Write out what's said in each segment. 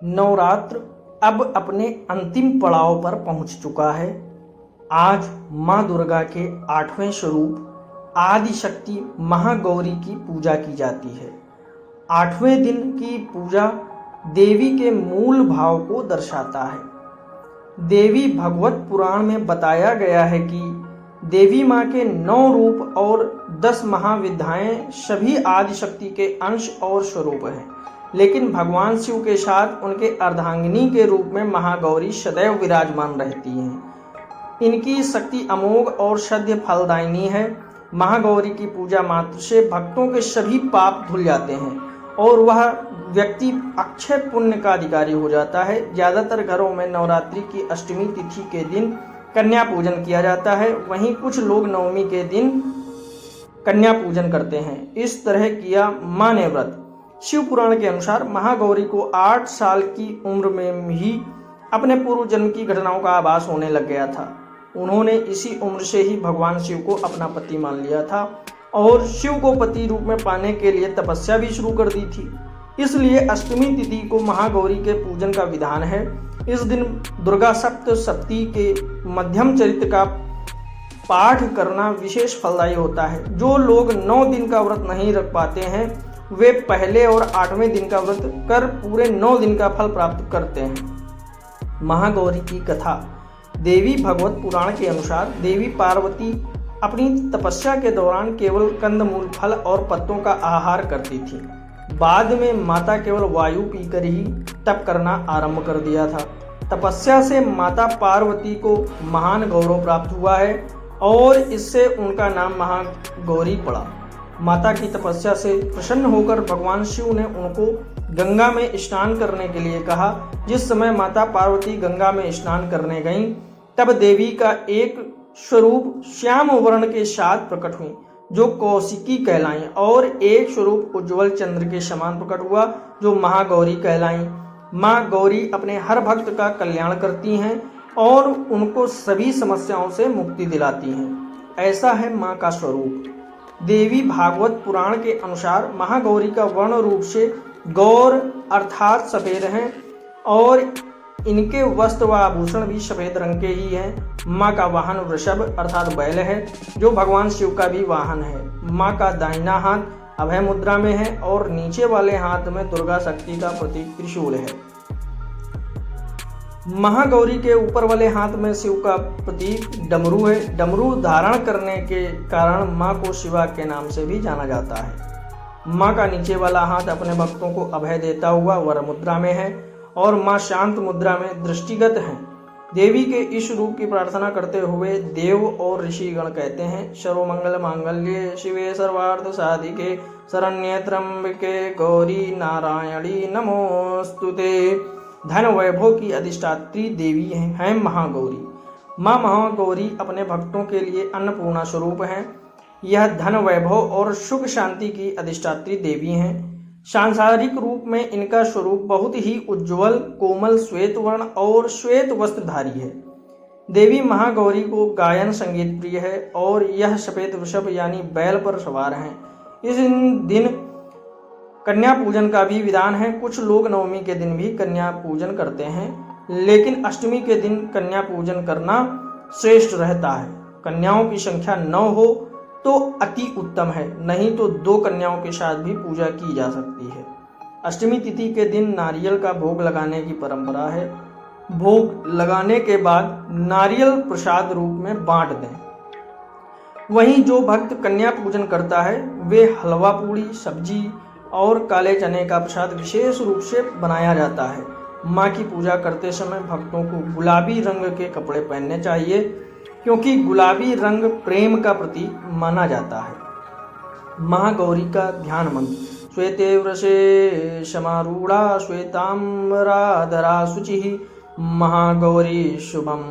नवरात्र अब अपने अंतिम पड़ाव पर पहुंच चुका है। आज मां दुर्गा के 8वें स्वरूप आदिशक्ति महागौरी की पूजा की जाती है। 8वें दिन की पूजा देवी के मूल भाव को दर्शाता है। देवी भागवत पुराण में बताया गया है कि देवी मां के 9 रूप और 10 महाविद्याएं सभी आदिशक्ति के अंश और स्वरूप हैं, लेकिन भगवान शिव के साथ उनके अर्धांगिनी के रूप में महागौरी सदैव विराजमान रहती हैं। इनकी शक्ति अमोघ और सद्य फलदायिनी है। महागौरी की पूजा मात्र से भक्तों के सभी पाप धुल जाते हैं और वह व्यक्ति अक्षय पुण्य का अधिकारी हो जाता है। ज्यादातर घरों में नवरात्रि की अष्टमी तिथि के दिन कन्या पूजन किया जाता है, वहीं कुछ लोग नवमी के दिन कन्या पूजन करते हैं। इस तरह किया मां ने व्रत। शिव पुराण के अनुसार महागौरी को 8 साल की उम्र में ही अपने पूर्व जन्म की घटनाओं का आभास होने लग गया था। उन्होंने इसी उम्र से ही भगवान शिव को अपना पति मान लिया था और शिव को पति रूप में पाने के लिए तपस्या भी शुरू कर दी थी। इसलिए अष्टमी तिथि को महागौरी के पूजन का विधान है। इस दिन दुर्गा सप्तशती के मध्यम चरित्र का पाठ करना विशेष फलदायी होता है। जो लोग 9 दिन का व्रत नहीं रख पाते हैं वे पहले और 8वें दिन का व्रत कर पूरे 9 दिन का फल प्राप्त करते हैं। महागौरी की कथा। देवी भागवत पुराण के अनुसार देवी पार्वती अपनी तपस्या के दौरान केवल कंदमूल, फल और पत्तों का आहार करती थी। बाद में माता केवल वायु पीकर ही तप करना आरंभ कर दिया था। तपस्या से माता पार्वती को महान गौरव प्राप्त हुआ है और इससे उनका नाम महागौरी पड़ा। माता की तपस्या से प्रसन्न होकर भगवान शिव ने उनको गंगा में स्नान करने के लिए कहा। जिस समय माता पार्वती गंगा में स्नान करने गईं, तब देवी का एक स्वरूप श्याम वर्ण के साथ प्रकट हुई, जो कौशिकी कहलाई, और एक स्वरूप उज्ज्वल चंद्र के समान प्रकट हुआ, जो महागौरी कहलाई। माँ गौरी अपने हर भक्त का कल्याण करती हैं और उनको सभी समस्याओं से मुक्ति दिलाती हैं। ऐसा है माँ का स्वरूप। देवी भागवत पुराण के अनुसार महागौरी का वर्ण रूप से गौर अर्थात सफेद हैं और इनके वस्त्र व आभूषण भी सफेद रंग के ही हैं। माँ का वाहन वृषभ अर्थात बैल है, जो भगवान शिव का भी वाहन है। माँ का दाहिना हाथ अभय मुद्रा में है और नीचे वाले हाथ में दुर्गा शक्ति का प्रतीक त्रिशूल है। महागौरी के ऊपर वाले हाथ में शिव का प्रतीक डमरू है। डमरू धारण करने के कारण मां को शिवा के नाम से भी जाना जाता है। मां का नीचे वाला हाथ अपने भक्तों को अभय देता हुआ वर मुद्रा में है और मां शांत मुद्रा में दृष्टिगत हैं। देवी के इस रूप की प्रार्थना करते हुए देव और ऋषिगण कहते हैं, सर्वमंगल मांगल्ये शिवे सर्वार्थ साधिके शरण्ये त्र्यंबके गौरी नारायणी नमोस्तुते। धन वैभव की अधिष्ठात्री देवी हैं महागौरी। माँ महागौरी अपने भक्तों के लिए अन्नपूर्णा स्वरूप हैं। यह धन वैभव और सुख शांति की अधिष्ठात्री देवी हैं। सांसारिक रूप में इनका स्वरूप बहुत ही उज्ज्वल, कोमल, श्वेत वर्ण और श्वेत वस्त्रधारी है। देवी महागौरी को गायन संगीत प्रिय है और यह सफेद वृषभ यानी बैल पर सवार हैं। इस दिन कन्या पूजन का भी विधान है। कुछ लोग नवमी के दिन भी कन्या पूजन करते हैं, लेकिन अष्टमी के दिन कन्या पूजन करना श्रेष्ठ रहता है। कन्याओं की संख्या 9 हो तो अति उत्तम है, नहीं तो 2 कन्याओं के साथ भी पूजा की जा सकती है। अष्टमी तिथि के दिन नारियल का भोग लगाने की परंपरा है। भोग लगाने के बाद नारियल प्रसाद रूप में बांट दें। वहीं जो भक्त कन्या पूजन करता है वे हलवा पूड़ी, सब्जी और काले चने का प्रसाद विशेष रूप से बनाया जाता है। माँ की पूजा करते समय भक्तों को गुलाबी रंग के कपड़े पहनने चाहिए, क्योंकि गुलाबी रंग प्रेम का प्रतीक माना जाता है। महागौरी का ध्यान मंत्र। श्वेते वृषे समारूढ़ा श्वेतांबराधरा शुचिः महागौरी शुभम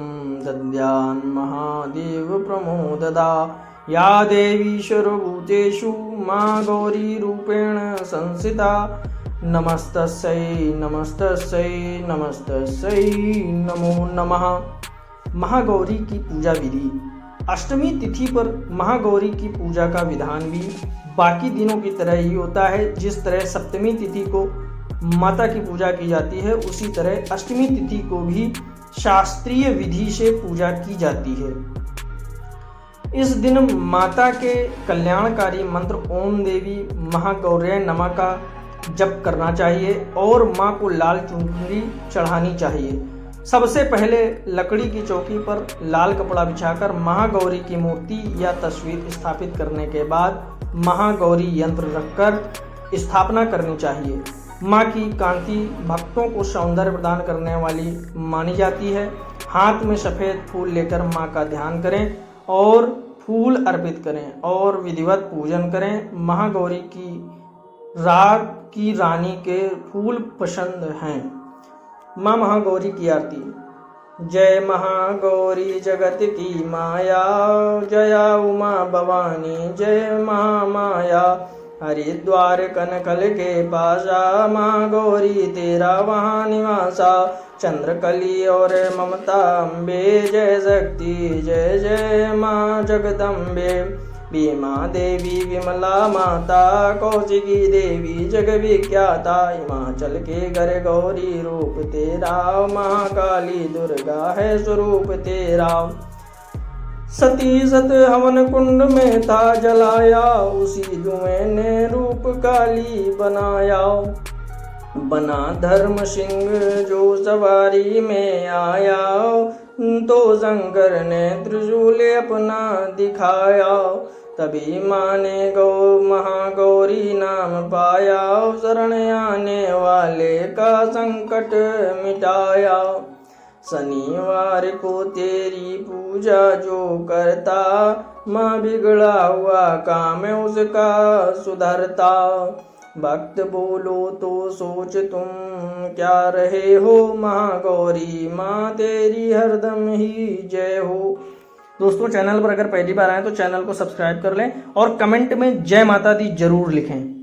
दद्यान् महादेव प्रमोददा। या देवी सर्वभूतेषु मां गौरी रूपेण संस्थिता। नमस्तस्यै नमस्तस्यै नमस्तस्यै नमो नमः। महागौरी की पूजा विधि। अष्टमी तिथि पर महागौरी की पूजा का विधान भी बाकी दिनों की तरह ही होता है। जिस तरह सप्तमी तिथि को माता की पूजा की जाती है, उसी तरह अष्टमी तिथि को भी शास्त्रीय विधि से पूजा की जाती है। इस दिन माता के कल्याणकारी मंत्र ओम देवी महागौर्यै नमः का जप करना चाहिए और माँ को लाल चुनरी चढ़ानी चाहिए। सबसे पहले लकड़ी की चौकी पर लाल कपड़ा बिछाकर महागौरी की मूर्ति या तस्वीर स्थापित करने के बाद महागौरी यंत्र रखकर स्थापना करनी चाहिए। माँ की कांति भक्तों को सौंदर्य प्रदान करने वाली मानी जाती है। हाथ में सफ़ेद फूल लेकर माँ का ध्यान करें और फूल अर्पित करें और विधिवत पूजन करें। महागौरी की राग की रानी के फूल पसंद हैं। माँ महागौरी की आरती। जय महागौरी जगत की माया, जया उमा भवानी जय महामाया। हरिद्वार कनकल के पासा, माँ गौरी तेरा वहाँ निवासा। चंद्रकली और ममता अम्बे, जय शक्ति जय जय माँ जगदम्बे। भीमा देवी विमला माता, कौशिकी देवी जग विख्याता। हिमाचल के घर गौरी रूप तेरा, महाकाली दुर्गा है स्वरूप तेरा। सती सत हवन कुंड में था जलाया, उसी धुएं ने रूप काली बनाया। बना धर्म सिंह जो सवारी में आया, तो शंकर ने त्रिशूल अपना दिखाया। तभी माँ ने गौ महागौरी नाम पाया, शरण आने वाले का संकट मिटाया। शनिवार को तेरी पूजा जो करता, माँ बिगड़ा हुआ काम उसका सुधरता। भक्त बोलो तो सोच तुम क्या रहे हो, महागौरी माँ तेरी हरदम ही जय हो। दोस्तों, चैनल पर अगर पहली बार आए तो चैनल को सब्सक्राइब कर लें और कमेंट में जय माता दी जरूर लिखें।